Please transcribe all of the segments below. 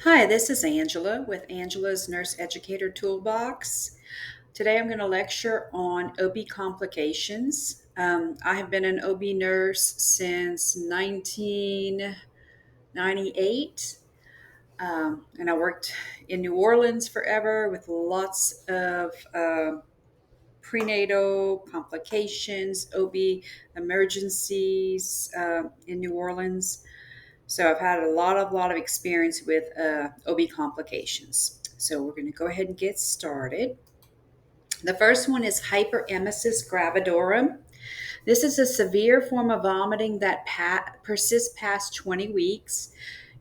Hi, this is Angela with Angela's Nurse Educator Toolbox. Today I'm going to lecture on OB complications. I have been an OB nurse since 1998, and I worked in New Orleans forever with lots of prenatal complications, OB emergencies in New Orleans. So I've had a lot of experience with OB complications. So we're going to go ahead and get started. The first one is hyperemesis gravidorum. This is a severe form of vomiting that persists past 20 weeks.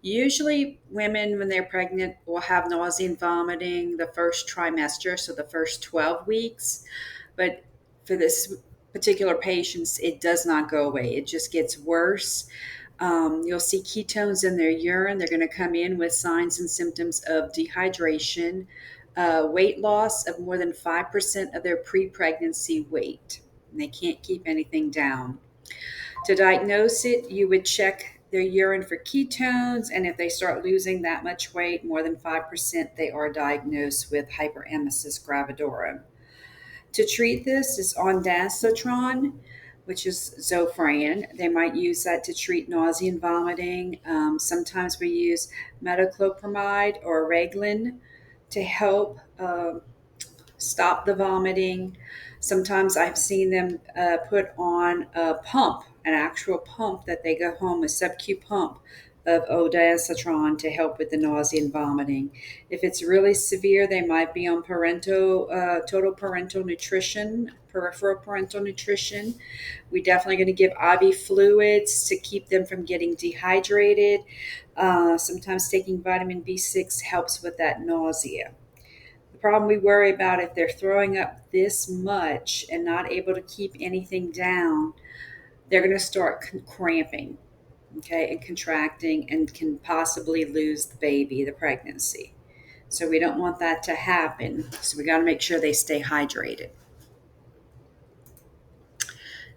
Usually, women, when they're pregnant, will have nausea and vomiting the first trimester, so the first 12 weeks. But for this particular patient, it does not go away. It just gets worse. You'll see ketones in their urine. They're going to come in with signs and symptoms of dehydration, weight loss of more than 5% of their pre pregnancy weight. And they can't keep anything down. To diagnose it, you would check their urine for ketones, and if they start losing that much weight, more than 5%, they are diagnosed with hyperemesis gravidorum. To treat this is ondansetron, which is Zofran. They might use that to treat nausea and vomiting. Sometimes we use metoclopramide or Reglan to help stop the vomiting. Sometimes I've seen them put on a pump, an actual pump that they go home, a sub-Q pump of ondansetron to help with the nausea and vomiting. If it's really severe, they might be on total parental nutrition, peripheral parental nutrition. We're definitely going to give IV fluids to keep them from getting dehydrated. Sometimes taking vitamin B6 helps with that nausea. The problem we worry about, if they're throwing up this much and not able to keep anything down, they're going to start cramping, okay, and contracting, and can possibly lose the baby, the pregnancy. So we don't want that to happen. So we got to make sure they stay hydrated.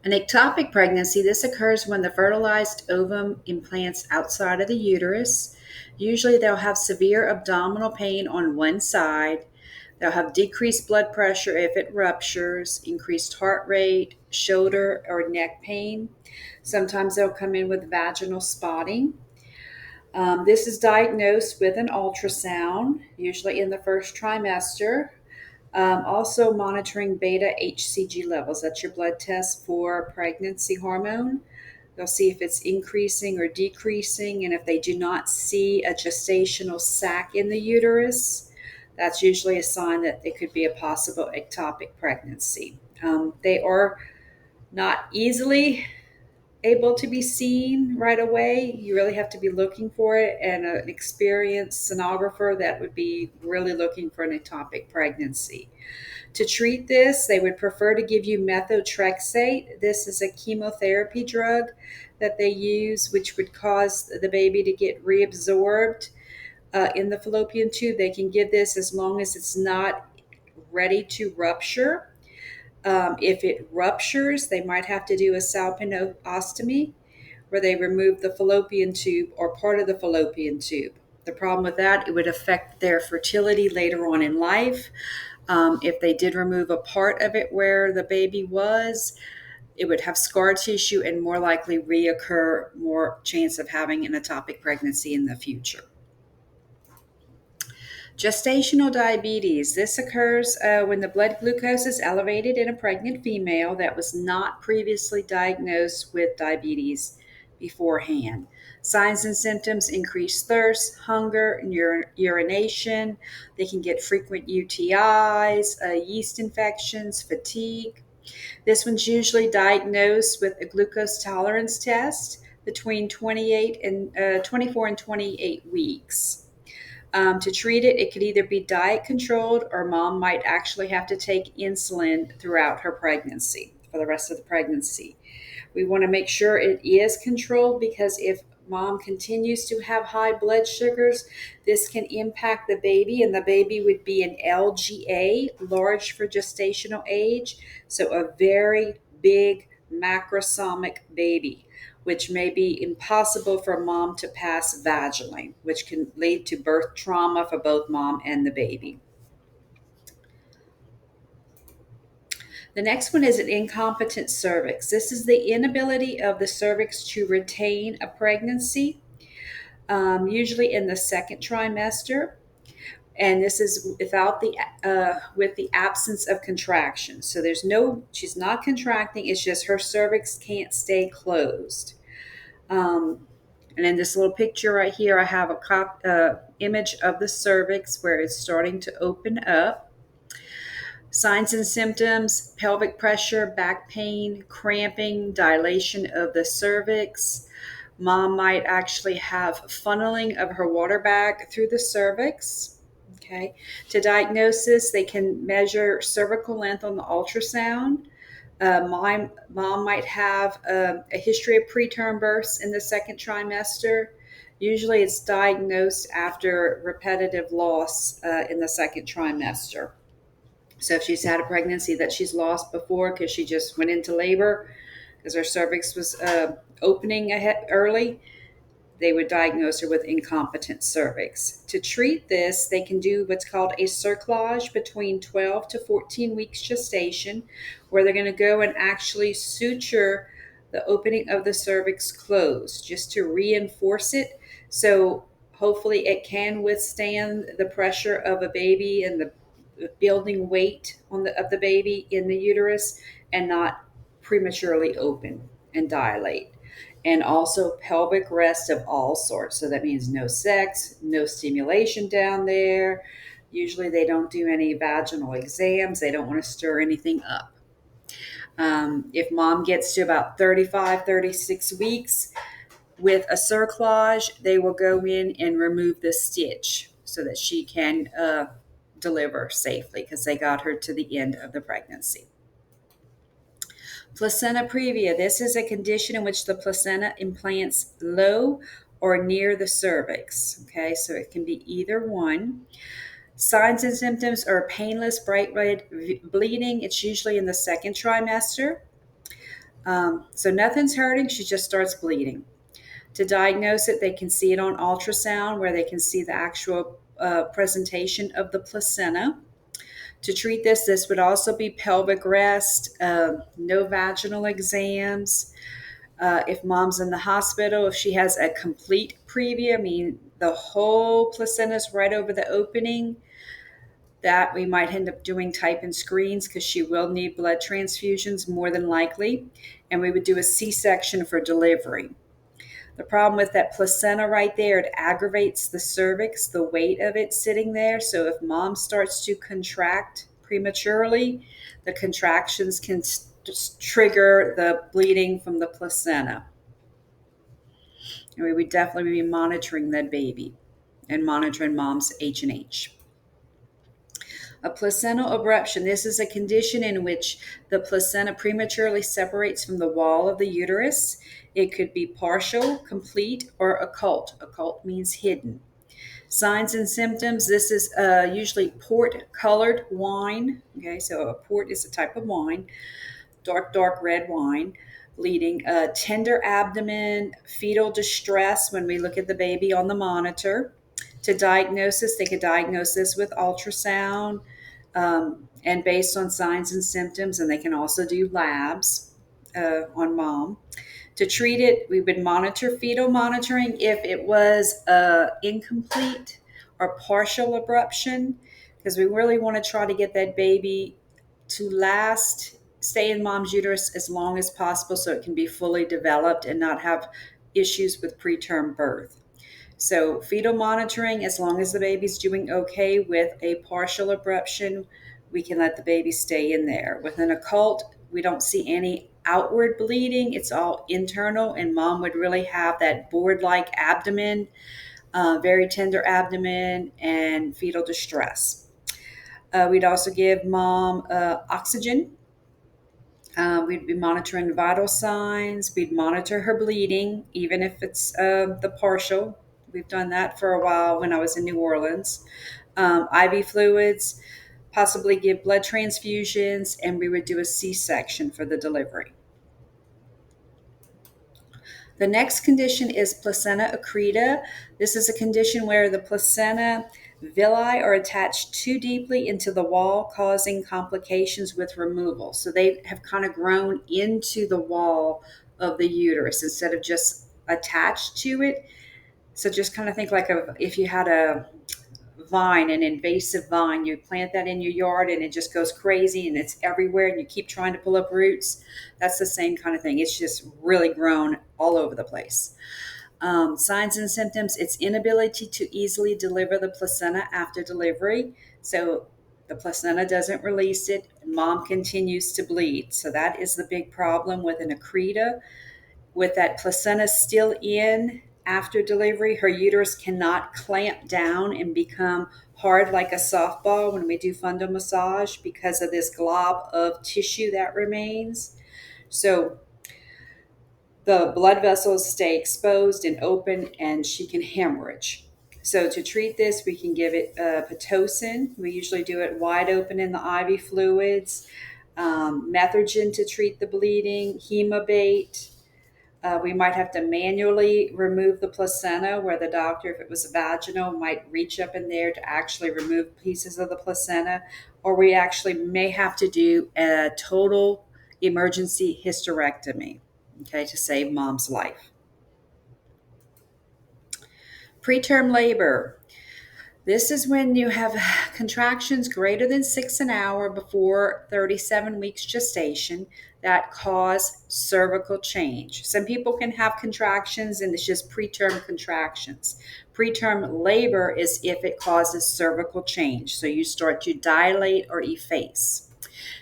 An ectopic pregnancy, this occurs when the fertilized ovum implants outside of the uterus. Usually they'll have severe abdominal pain on one side. They'll have decreased blood pressure if it ruptures, increased heart rate, shoulder or neck pain. Sometimes they'll come in with vaginal spotting. This is diagnosed with an ultrasound, usually in the first trimester. Also monitoring beta HCG levels. That's your blood test for pregnancy hormone. They'll see if it's increasing or decreasing, and if they do not see a gestational sac in the uterus, that's usually a sign that it could be a possible ectopic pregnancy. They are not easily able to be seen right away. You really have to be looking for it, and an experienced sonographer that would be really looking for an ectopic pregnancy. To treat this, they would prefer to give you methotrexate. This is a chemotherapy drug that they use, which would cause the baby to get reabsorbed in the fallopian tube. They can give this as long as it's not ready to rupture. If it ruptures, they might have to do a salpingostomy, where they remove the fallopian tube or part of the fallopian tube. The problem with that, it would affect their fertility later on in life. If they did remove a part of it where the baby was, it would have scar tissue and more likely reoccur, more chance of having an ectopic pregnancy in the future. Gestational diabetes. This occurs when the blood glucose is elevated in a pregnant female that was not previously diagnosed with diabetes beforehand. Signs and symptoms: increased thirst, hunger, and urination. They can get frequent UTIs, yeast infections, fatigue. This one's usually diagnosed with a glucose tolerance test between 24 and 28 weeks. To treat it, it could either be diet controlled, or mom might actually have to take insulin throughout her pregnancy for the rest of the pregnancy. We want to make sure it is controlled, because if mom continues to have high blood sugars, this can impact the baby, and the baby would be an LGA, large for gestational age, so a very big macrosomic baby. which may be impossible for mom to pass vaginally, which can lead to birth trauma for both mom and the baby. The next one is an incompetent cervix. This is the inability of the cervix to retain a pregnancy, usually in the second trimester, and this is without the with the absence of contraction. So she's not contracting. It's just her cervix can't stay closed. And in this little picture right here, I have a image of the cervix where it's starting to open up. Signs and symptoms: pelvic pressure, back pain, cramping, dilation of the cervix. Mom might actually have funneling of her water bag through the cervix. Okay. To diagnosis, they can measure cervical length on the ultrasound. Mom might have a history of preterm births in the second trimester. Usually, it's diagnosed after repetitive loss in the second trimester. So if she's had a pregnancy that she's lost before because she just went into labor because her cervix was opening early, they would diagnose her with incompetent cervix. To treat this, they can do what's called a cerclage between 12 to 14 weeks gestation, where they're going to go and actually suture the opening of the cervix closed just to reinforce it. So hopefully it can withstand the pressure of a baby and the building weight of the baby in the uterus and not prematurely open and dilate. And also pelvic rest of all sorts. So that means no sex, no stimulation down there. Usually they don't do any vaginal exams. They don't want to stir anything up. If mom gets to about 35, 36 weeks with a cerclage, they will go in and remove the stitch so that she can deliver safely because they got her to the end of the pregnancy. Placenta previa. This is a condition in which the placenta implants low or near the cervix. Okay, so it can be either one. Signs and symptoms are painless, bright red bleeding. It's usually in the second trimester. So nothing's hurting. She just starts bleeding. To diagnose it, they can see it on ultrasound where they can see the actual presentation of the placenta. To treat this would also be pelvic rest, no vaginal exams. If mom's in the hospital, if she has a complete previa, I mean the whole placenta is right over the opening, that we might end up doing type in screens because she will need blood transfusions more than likely. And we would do a C-section for delivery. The problem with that placenta right there, it aggravates the cervix, the weight of it sitting there. So if mom starts to contract prematurely, the contractions can trigger the bleeding from the placenta. And we would definitely be monitoring that baby and monitoring mom's H&H. A placental abruption. This is a condition in which the placenta prematurely separates from the wall of the uterus. It could be partial, complete, or occult. Occult means hidden. Signs and symptoms. This is usually port-colored wine. Okay, so a port is a type of wine, dark red wine. Bleeding, tender abdomen, fetal distress when we look at the baby on the monitor. To diagnosis, they could diagnose this with ultrasound and based on signs and symptoms, and they can also do labs on mom. To treat it, we would monitor fetal monitoring if it was incomplete or partial abruption, because we really want to try to get that baby to stay in mom's uterus as long as possible so it can be fully developed and not have issues with preterm birth. So fetal monitoring, as long as the baby's doing okay with a partial abruption, we can let the baby stay in there. With an occult, we don't see any outward bleeding. It's all internal, and mom would really have that board-like abdomen, very tender abdomen, and fetal distress. We'd also give mom oxygen. We'd be monitoring vital signs. We'd monitor her bleeding, even if it's the partial. We've done that for a while when I was in New Orleans. IV fluids, possibly give blood transfusions, and we would do a C-section for the delivery. The next condition is placenta accreta. This is a condition where the placenta villi are attached too deeply into the wall, causing complications with removal. So they have kind of grown into the wall of the uterus instead of just attached to it. So just kind of think like if you had a vine, an invasive vine, you plant that in your yard and it just goes crazy and it's everywhere and you keep trying to pull up roots. That's the same kind of thing. It's just really grown all over the place. Signs and symptoms, it's inability to easily deliver the placenta after delivery. So the placenta doesn't release it, and mom continues to bleed. So that is the big problem with an accreta. With that placenta still in after delivery, her uterus cannot clamp down and become hard like a softball when we do fundal massage because of this glob of tissue that remains. So the blood vessels stay exposed and open and she can hemorrhage. So to treat this, we can give it Pitocin. We usually do it wide open in the IV fluids. Methergin to treat the bleeding, hemabate. We might have to manually remove the placenta, where the doctor, if it was vaginal, might reach up in there to actually remove pieces of the placenta, or we actually may have to do a total emergency hysterectomy, okay, to save mom's life. Preterm labor. This is when you have contractions greater than 6 an hour before 37 weeks gestation that cause cervical change. Some people can have contractions and it's just preterm contractions. Preterm labor is if it causes cervical change. So you start to dilate or efface.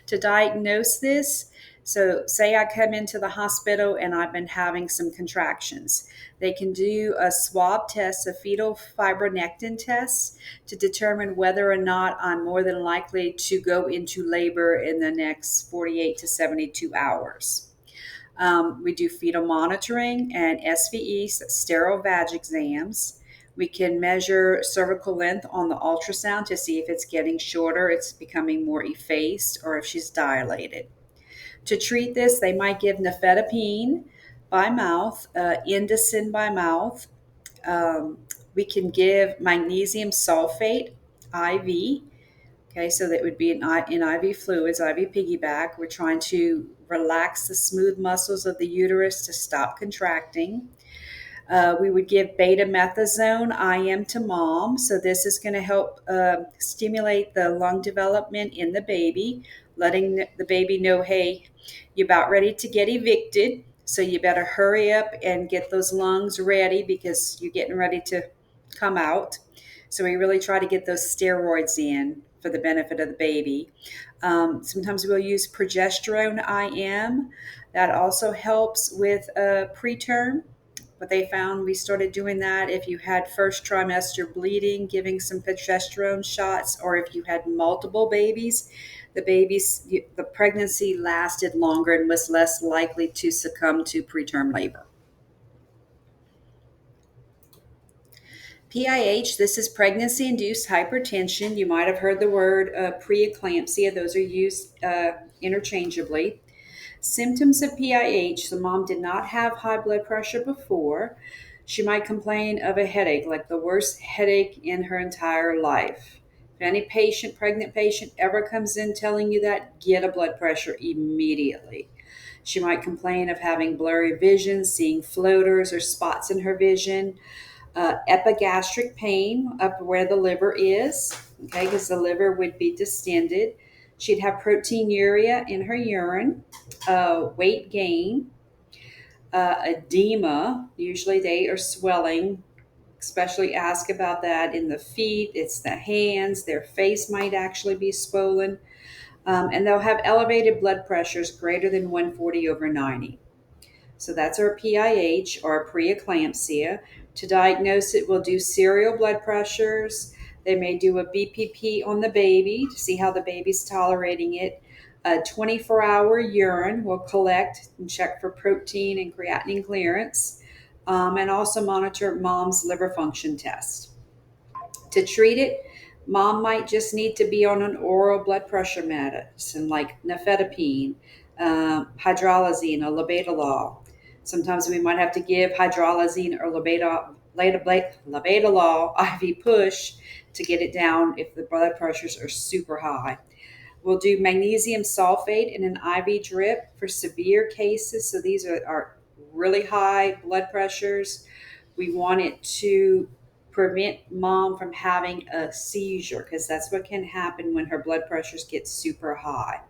To diagnose this, so say I come into the hospital and I've been having some contractions. They can do a swab test, a fetal fibronectin test, to determine whether or not I'm more than likely to go into labor in the next 48 to 72 hours. We do fetal monitoring and SVEs, sterile vag exams. We can measure cervical length on the ultrasound to see if it's getting shorter, it's becoming more effaced, or if she's dilated. To treat this, they might give nifedipine by mouth, Indocin by mouth. We can give magnesium sulfate IV. Okay, so that would be in IV fluids, IV piggyback. We're trying to relax the smooth muscles of the uterus to stop contracting. We would give betamethasone IM to mom. So this is going to help stimulate the lung development in the baby, letting the baby know, hey, you're about ready to get evicted. So you better hurry up and get those lungs ready because you're getting ready to come out. So we really try to get those steroids in for the benefit of the baby. Sometimes we'll use progesterone IM. That also helps with preterm. But they found we started doing that if you had first trimester bleeding, giving some progesterone shots, or if you had multiple babies, the pregnancy lasted longer and was less likely to succumb to preterm labor. PIH, this is pregnancy-induced hypertension. You might have heard the word preeclampsia. Those are used interchangeably. Symptoms of PIH, the mom did not have high blood pressure before. She might complain of a headache, like the worst headache in her entire life. If any pregnant patient ever comes in telling you that, get a blood pressure immediately. She might complain of having blurry vision, seeing floaters or spots in her vision. Epigastric pain up where the liver is, okay, because the liver would be distended. She'd have proteinuria in her urine, weight gain, edema. Usually they are swelling, especially ask about that in the feet. It's the hands. Their face might actually be swollen. And they'll have elevated blood pressures greater than 140/90. So that's our PIH or preeclampsia. To diagnose it, we'll do serial blood pressures. They may do a BPP on the baby to see how the baby's tolerating it. A 24-hour urine will collect and check for protein and creatinine clearance, and also monitor mom's liver function test. To treat it, mom might just need to be on an oral blood pressure medicine like nifedipine, hydralazine, or labetalol. Sometimes we might have to give hydralazine or labetalol IV push to get it down if the blood pressures are super high. We'll do magnesium sulfate in an IV drip for severe cases. So these are really high blood pressures. We want it to prevent mom from having a seizure because that's what can happen when her blood pressures get super high.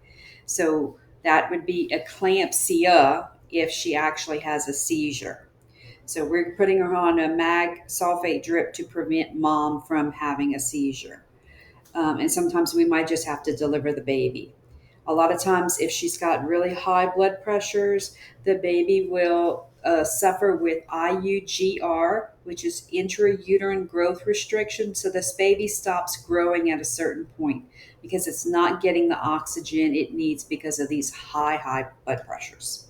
So that would be eclampsia if she actually has a seizure. So we're putting her on a mag sulfate drip to prevent mom from having a seizure. And sometimes we might just have to deliver the baby. A lot of times, if she's got really high blood pressures, the baby will suffer with IUGR, which is intrauterine growth restriction. So this baby stops growing at a certain point because it's not getting the oxygen it needs because of these high blood pressures.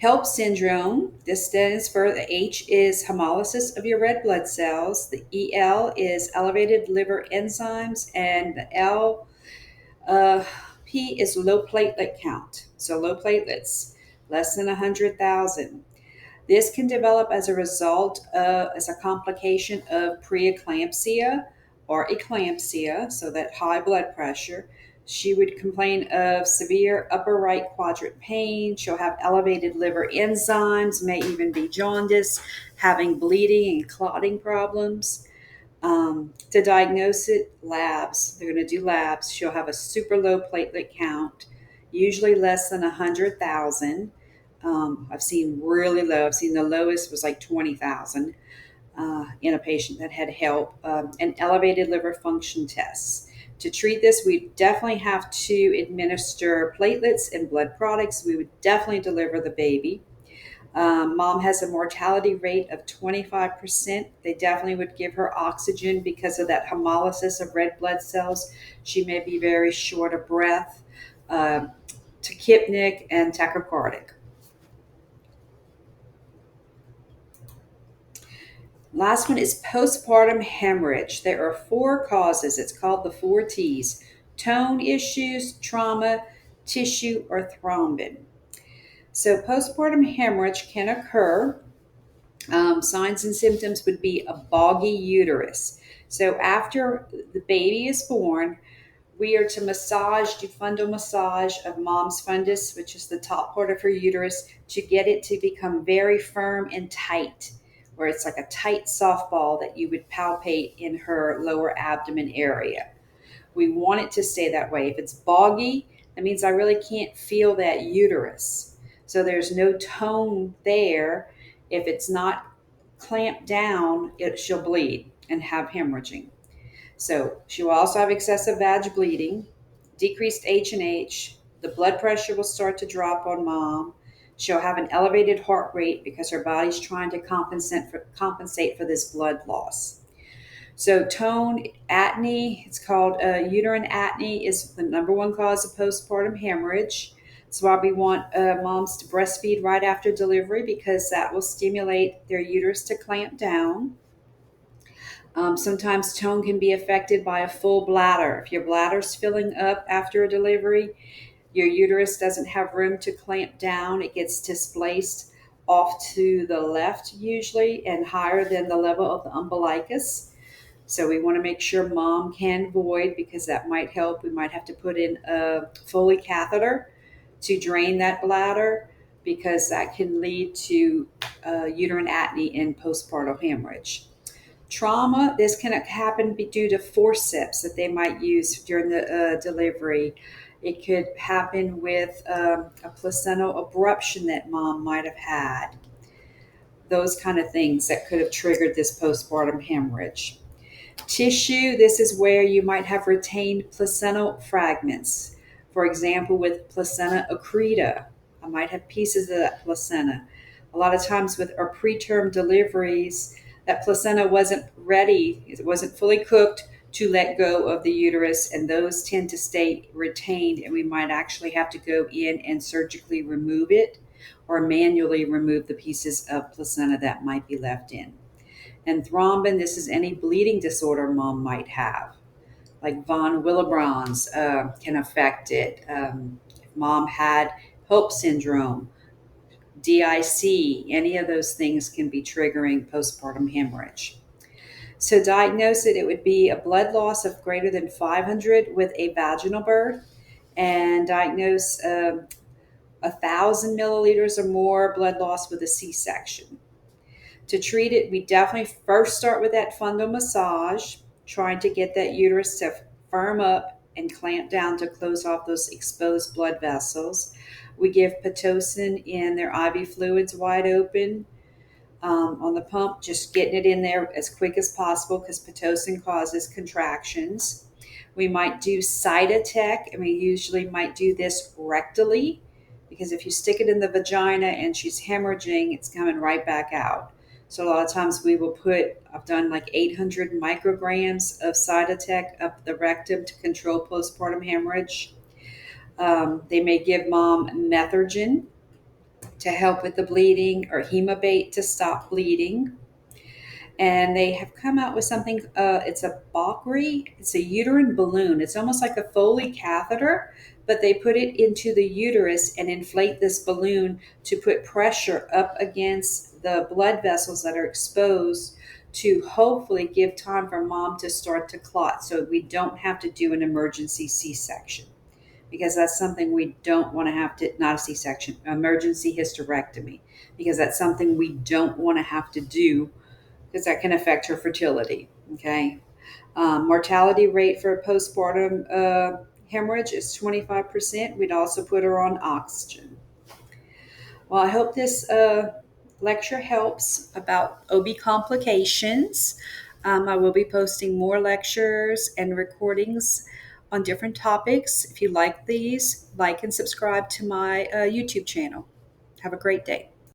HELLP syndrome, this stands for the H is hemolysis of your red blood cells, the EL is elevated liver enzymes, and the P is low platelet count. So low platelets, less than 100,000. This can develop as a result of, as a complication of preeclampsia or eclampsia, so that high blood pressure. She would complain of severe upper right quadrant pain. She'll have elevated liver enzymes, may even be jaundice, having bleeding and clotting problems. To diagnose it, labs. They're going to do labs. She'll have a super low platelet count, usually less than 100,000. I've seen really low. I've seen the lowest was like 20,000 in a patient that had HELLP, and elevated liver function tests. To treat this, we definitely have to administer platelets and blood products. We would definitely deliver the baby. Mom has a mortality rate of 25%. They definitely would give her oxygen because of that hemolysis of red blood cells. She may be very short of breath, tachypnic, and tachycardic. Last one is postpartum hemorrhage. There are four causes. It's called the four T's: tone issues, trauma, tissue, or thrombin. So postpartum hemorrhage can occur. Signs and symptoms would be a boggy uterus. So after the baby is born, we are to massage, do fundal massage of mom's fundus, which is the top part of her uterus, to get it to become very firm and tight, where it's like a tight softball that you would palpate in her lower abdomen area. We want it to stay that way. If it's boggy, that means I really can't feel that uterus. So there's no tone there. If it's not clamped down, she'll bleed and have hemorrhaging. So she will also have excessive vag bleeding, decreased H&H. The blood pressure will start to drop on mom. She'll have an elevated heart rate because her body's trying to compensate for this blood loss. So tone atony, it's called uterine atony, is the number one cause of postpartum hemorrhage. That's why we want moms to breastfeed right after delivery, because that will stimulate their uterus to clamp down. Sometimes tone can be affected by a full bladder. If your bladder's filling up after a delivery, your uterus doesn't have room to clamp down. It gets displaced off to the left usually and higher than the level of the umbilicus. So we want to make sure mom can void, because that might help. We might have to put in a Foley catheter to drain that bladder, because that can lead to uterine atony and postpartum hemorrhage. Trauma, this can happen due to forceps that they might use during the delivery. It could happen with a placental abruption that mom might have had. Those kind of things that could have triggered this postpartum hemorrhage. Tissue, this is where you might have retained placental fragments. For example, with placenta accreta, I might have pieces of that placenta. A lot of times with our preterm deliveries, that placenta wasn't ready, it wasn't fully cooked to let go of the uterus, and those tend to stay retained, and we might actually have to go in and surgically remove it or manually remove the pieces of placenta that might be left in. And thrombin, this is any bleeding disorder mom might have, like von Willebrand's can affect it. If mom had HELLP syndrome, DIC, any of those things can be triggering postpartum hemorrhage. So diagnose it, it would be a blood loss of greater than 500 with a vaginal birth, and diagnose 1,000 milliliters or more blood loss with a C-section. To treat it, we definitely first start with that fundal massage, trying to get that uterus to firm up and clamp down to close off those exposed blood vessels. We give Pitocin in their IV fluids wide open on the pump, just getting it in there as quick as possible because Pitocin causes contractions. We might do Cytotec, and we usually might do this rectally because if you stick it in the vagina and she's hemorrhaging, it's coming right back out. So a lot of times we will I've done like 800 micrograms of Cytotec up the rectum to control postpartum hemorrhage. They may give mom Methergin to help with the bleeding or Hemabate to stop bleeding. And they have come out with something, it's a Bakri, it's a uterine balloon. It's almost like a Foley catheter, but they put it into the uterus and inflate this balloon to put pressure up against the blood vessels that are exposed to hopefully give time for mom to start to clot so we don't have to do an emergency C-section, because that's something we don't want to have to, not a C-section, emergency hysterectomy, because that's something we don't want to have to do because that can affect her fertility. Okay. Mortality rate for postpartum hemorrhage is 25%. We'd also put her on oxygen. Well, I hope this lecture helps about OB complications. I will be posting more lectures and recordings on different topics. If you like these, like and subscribe to my YouTube channel. Have a great day.